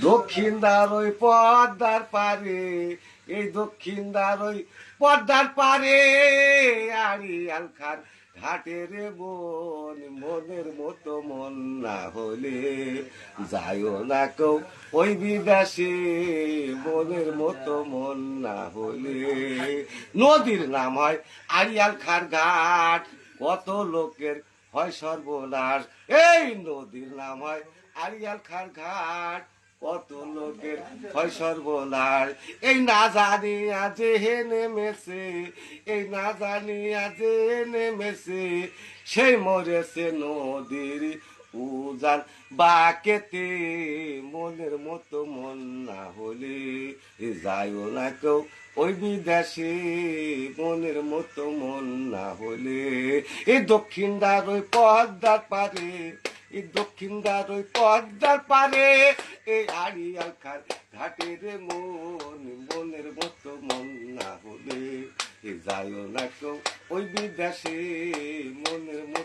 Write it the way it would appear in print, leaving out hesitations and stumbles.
দক্ষিণদার ওই পদ্মার পারে, এই দক্ষিণদার ওই পদ্মার পারে আড়িয়াল খান ঘাটের বোন, মনের মতো মন না হলে যাইও না কেউ ওই বিদেশে, মনের মতো মন না হলে। নদীর নাম হয় আড়িয়াল খান ঘাট, কত লোকের হয় সর্বনাশ। এই নদীর নাম হয় আড়িয়াল খান ঘাট, কত লোকের হয় সর্বনাশ। এই না জানিয়া যে হে নেমেছে, এই না জানিয়া যে নেমেছে, সেই মরেছে নদীর উজান বাকেতে, মনের মতো মন না হলে যাইও না কেউ ওই বিদেশে, মনের মতো মন না হলে। এই দক্ষিণদার ওই পদ্মার পারে, এই দক্ষিণদার ওই পদ্মার পারে, এই আড়িয়াল খান ঘাটের মন, মনের মতো মন না হলে যাইও না কেউ ওই বিদেশে, মনের মতো